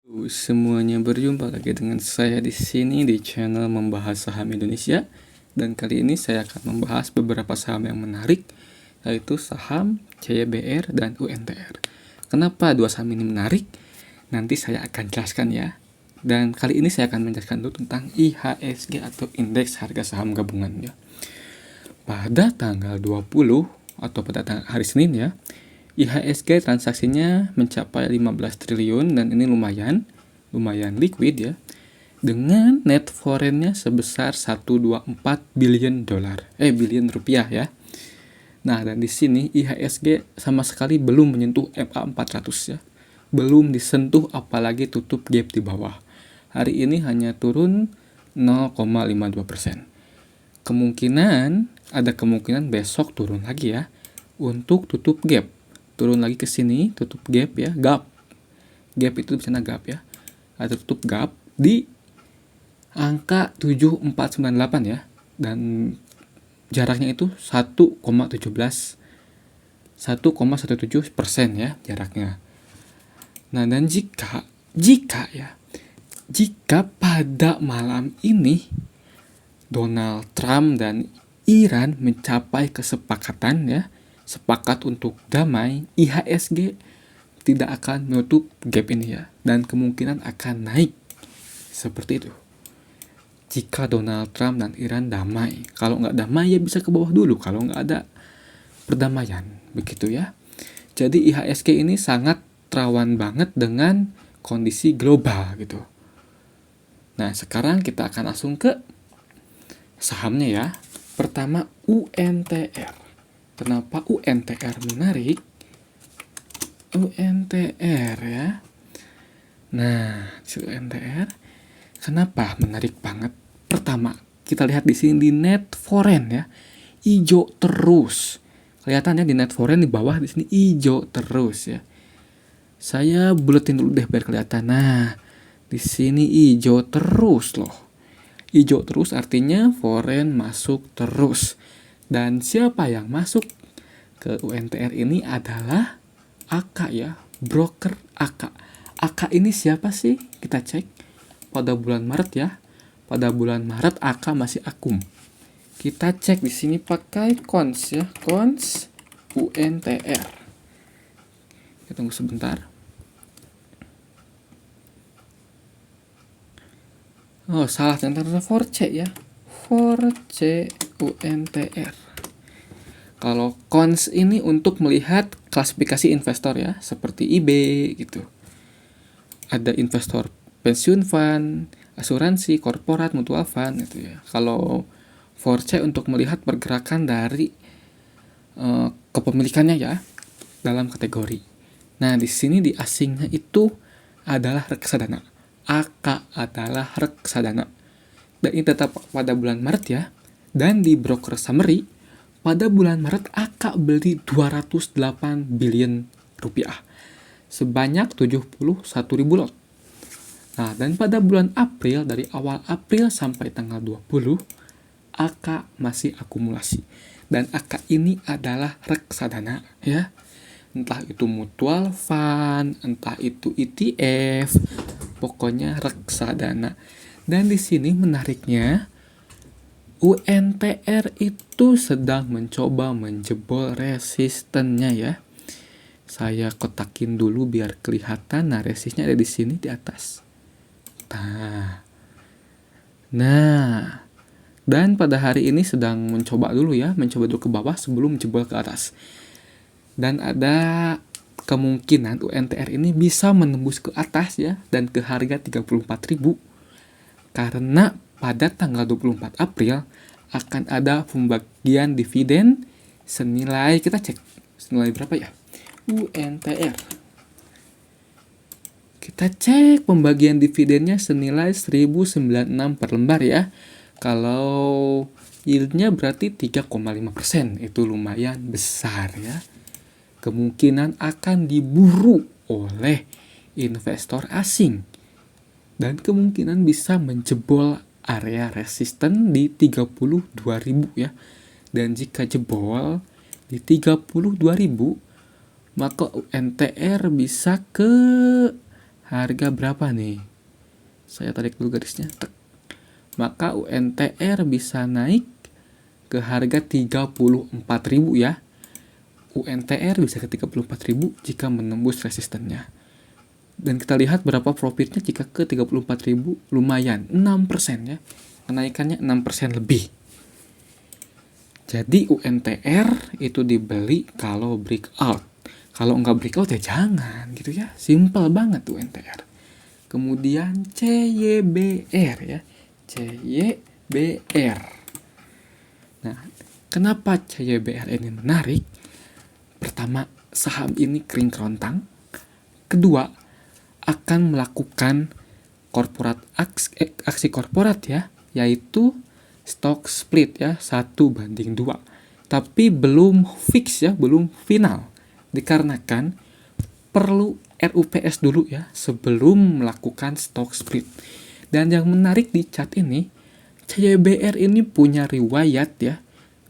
Semuanya, berjumpa lagi dengan saya di sini di channel membahas saham Indonesia, dan kali ini saya akan membahas beberapa saham yang menarik, yaitu saham CYBR dan UNTR. Kenapa dua saham ini menarik? Nanti saya akan jelaskan ya. Dan kali ini saya akan menjelaskan dulu tentang IHSG atau Indeks Harga Saham Gabungan ya. Pada tanggal 20 atau pada hari Senin ya, IHSG transaksinya mencapai 15 triliun dan ini lumayan liquid ya, dengan net foreign-nya sebesar 124 billion rupiah ya. Nah, dan di sini IHSG sama sekali belum menyentuh MA400 ya. Belum disentuh, apalagi tutup gap di bawah. Hari ini hanya turun 0,52%. Ada kemungkinan besok turun lagi ya untuk tutup gap. Turun lagi ke sini, tutup gap ya, gap itu di sana gap ya, atau tutup gap di angka 7498 ya, dan jaraknya itu 1,17% ya jaraknya. Nah, dan jika pada malam ini Donald Trump dan Iran mencapai kesepakatan ya, sepakat untuk damai, IHSG tidak akan menutup gap ini ya, dan kemungkinan akan naik seperti itu jika Donald Trump dan Iran damai. Kalau nggak damai ya bisa ke bawah dulu kalau nggak ada perdamaian, begitu ya. Jadi IHSG ini sangat rawan banget dengan kondisi global gitu. Nah, sekarang kita akan langsung ke sahamnya ya. Pertama, UNTR. Kenapa UNTR menarik? UNTR ya. Nah, UNTR kenapa menarik banget? Pertama, kita lihat di sini di net foreign ya, hijau terus. Kelihatannya di net foreign di bawah, di sini hijau terus ya. Saya buletin dulu deh biar kelihatan. Nah, di sini hijau terus loh. Hijau terus artinya foreign masuk terus. Dan siapa yang masuk ke UNTR ini adalah AK ya, broker AK. AK ini siapa sih? Kita cek pada bulan Maret ya. Pada bulan Maret AK masih akum. Kita cek di sini pakai cons ya, cons UNTR. Kita tunggu sebentar. Oh, salah, ternyata 4C ya. 4C UNTR. Kalau cons ini untuk melihat klasifikasi investor ya, seperti IB gitu. Ada investor pensiun fund, asuransi, korporat, mutual fund gitu ya. Kalau 4C untuk melihat pergerakan dari kepemilikannya ya dalam kategori. Nah, di sini di asingnya itu adalah reksadana. AK adalah reksadana. Dan ini tetap pada bulan Maret ya. Dan di broker summary, pada bulan Maret AK beli 208 billion rupiah. Sebanyak 71.000 lot. Nah, dan pada bulan April, dari awal April sampai tanggal 20, AK masih akumulasi. Dan AK ini adalah reksadana ya. Entah itu mutual fund, entah itu ETF, pokoknya reksadana. Dan di sini menariknya, UNTR itu sedang mencoba menjebol resistennya ya. Saya kotakin dulu biar kelihatan. Nah, resistnya ada di sini di atas. Nah, dan pada hari ini sedang mencoba dulu ke bawah sebelum jebol ke atas. Dan ada kemungkinan UNTR ini bisa menembus ke atas ya, dan ke harga 34.000. Karena pada tanggal 24 April akan ada pembagian dividen senilai, kita cek senilai berapa ya, UNTR. Kita cek pembagian dividennya senilai 1096 per lembar ya. Kalau yieldnya berarti 3,5%, itu lumayan besar ya. Kemungkinan akan diburu oleh investor asing. Dan kemungkinan bisa menjebol area resisten di 32.000 ya. Dan jika jebol di 32.000, maka UNTR bisa ke harga berapa nih? Saya tarik dulu garisnya. Tek. Maka UNTR bisa naik ke harga 34.000 ya. UNTR bisa ke 34.000 jika menembus resistennya. Dan kita lihat berapa profitnya jika ke 34.000, lumayan 6% ya. Kenaikannya 6% lebih. Jadi UNTR itu dibeli kalau breakout. Kalau nggak breakout ya jangan gitu ya. Simple banget UNTR. Kemudian CYBR ya. CYBR. Nah, kenapa CYBR ini menarik? Pertama, saham ini kering kerontang. Kedua, akan melakukan aksi korporat ya, yaitu stock split ya, 1:2. Tapi belum fix ya, belum final. Dikarenakan perlu RUPS dulu ya sebelum melakukan stock split. Dan yang menarik di chart ini, CYBR ini punya riwayat ya.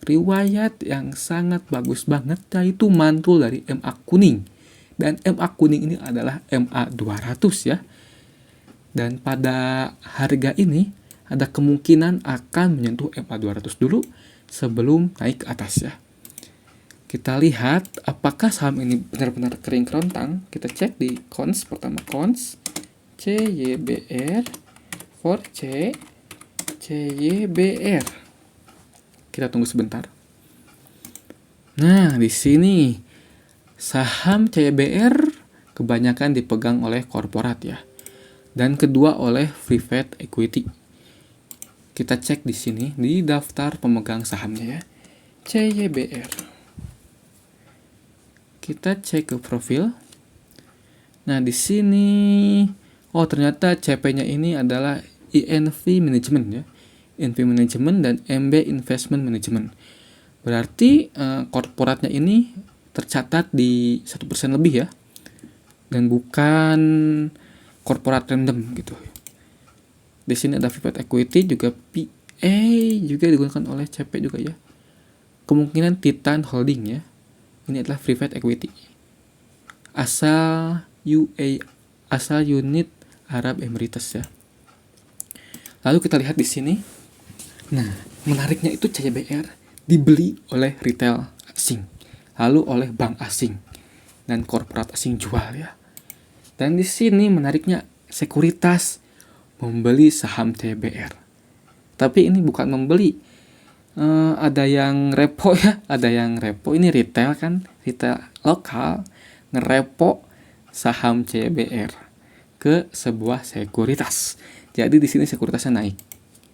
Riwayat yang sangat bagus banget, yaitu mantul dari MA kuning. Dan MA kuning ini adalah MA 200 ya. Dan pada harga ini ada kemungkinan akan menyentuh MA 200 dulu sebelum naik ke atas ya. Kita lihat apakah saham ini benar-benar kering kerontang. Kita cek di cons, pertama cons CYBR for CYBR. Kita tunggu sebentar. Nah, di sini saham CYBR kebanyakan dipegang oleh korporat ya. Dan kedua oleh private equity. Kita cek di sini di daftar pemegang sahamnya ya. CYBR. Kita cek ke profil. Nah, di sini ternyata CP-nya ini adalah INV Management ya. INV Management dan MB Investment Management. Berarti korporatnya ini tercatat di 1% lebih ya. Dan bukan korporat random gitu. Di sini ada private equity juga, PA juga digunakan oleh CP juga ya. Kemungkinan Titan Holding ya. Ini adalah private equity. Asal unit Arab Emirates ya. Lalu kita lihat di sini. Nah, menariknya itu CYBR dibeli oleh retail asing, lalu oleh bank asing dan korporat asing jual ya. Dan di sini menariknya sekuritas membeli saham CYBR. Tapi ini bukan membeli. Ada yang repo ya, ada yang repo. Ini retail kan, retail lokal ngerepo saham CYBR ke sebuah sekuritas. Jadi di sini sekuritasnya naik.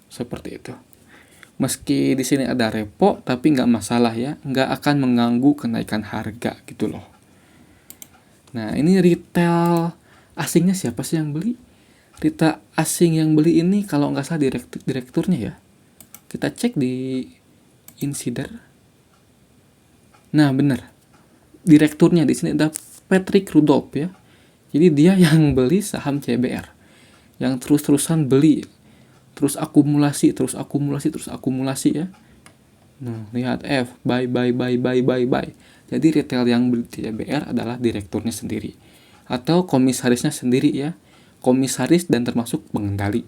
Seperti itu. Meski di sini ada repo, tapi nggak masalah ya, nggak akan mengganggu kenaikan harga gitu loh. Nah, ini retail asingnya siapa sih yang beli? Retail asing yang beli ini kalau nggak salah direkturnya ya. Kita cek di Insider. Nah, benar. Direkturnya di sini ada Patrick Rudolph ya. Jadi dia yang beli saham CYBR. Yang terus-terusan beli. Terus akumulasi ya. Nah, lihat F, buy. Jadi retail yang beli CYBR adalah direkturnya sendiri. Atau komisarisnya sendiri ya. Komisaris dan termasuk pengendali.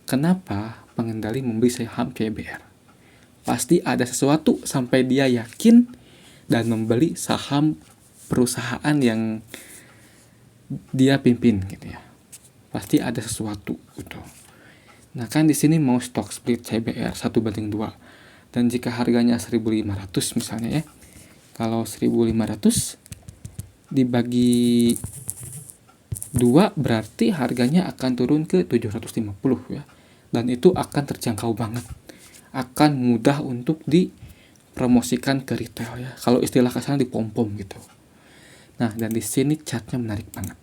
Kenapa pengendali membeli saham CYBR? Pasti ada sesuatu sampai dia yakin dan membeli saham perusahaan yang dia pimpin gitu ya. Pasti ada sesuatu gitu. Nah, kan di sini mau stock split CYBR 1:2. Dan jika harganya 1.500 misalnya ya. Kalau 1.500 dibagi 2 berarti harganya akan turun ke 750 ya. Dan itu akan terjangkau banget. Akan mudah untuk dipromosikan ke retail ya. Kalau istilah kasarnya dipom-pom gitu. Nah, dan di sini chartnya menarik banget.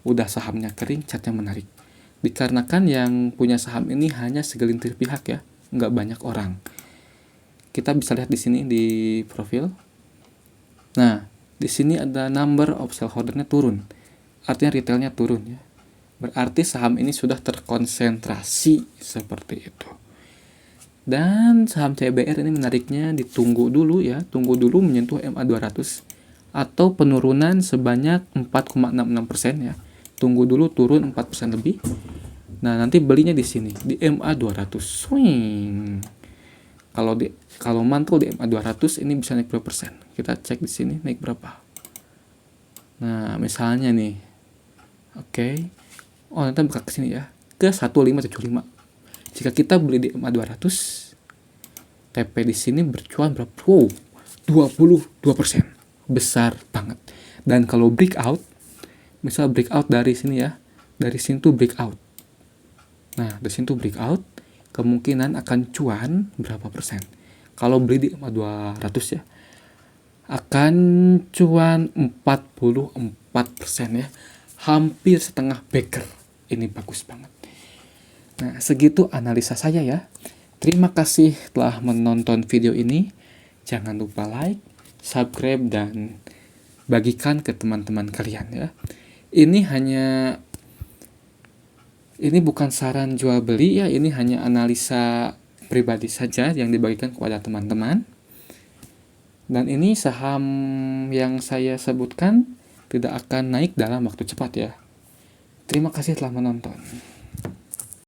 Udah sahamnya kering, chartnya menarik. Dikarenakan yang punya saham ini hanya segelintir pihak ya, nggak banyak orang. Kita bisa lihat di sini di profil. Nah, di sini ada number of shareholder-nya turun. Artinya retailnya turun ya. Berarti saham ini sudah terkonsentrasi seperti itu. Dan saham CYBR ini menariknya ditunggu dulu ya. Tunggu dulu menyentuh MA 200 atau penurunan sebanyak 4,66% ya. tunggu dulu turun 4% lebih. Nah, nanti belinya di sini di MA 200. Swing. Kalau mantul di MA 200 ini bisa naik berapa persen? Kita cek di sini naik berapa. Nah, misalnya nih. Oke. Oh, nanti buka ke sini ya. Ke 1575. Jika kita beli di MA 200, TP di sini bercuan berapa? Wow, 22%. Besar banget. Dan kalau breakout, misal breakout dari sini ya. Dari sini tuh breakout. Nah, dari sini tuh breakout, kemungkinan akan cuan berapa persen? Kalau beli di MA 200 ya, akan cuan 44% ya. Hampir setengah backer. Ini bagus banget. Nah, segitu analisa saya ya. Terima kasih telah menonton video ini. Jangan lupa like, subscribe, dan bagikan ke teman-teman kalian ya. Ini bukan saran jual beli ya, ini hanya analisa pribadi saja yang dibagikan kepada teman-teman. Dan ini saham yang saya sebutkan tidak akan naik dalam waktu cepat ya. Terima kasih telah menonton.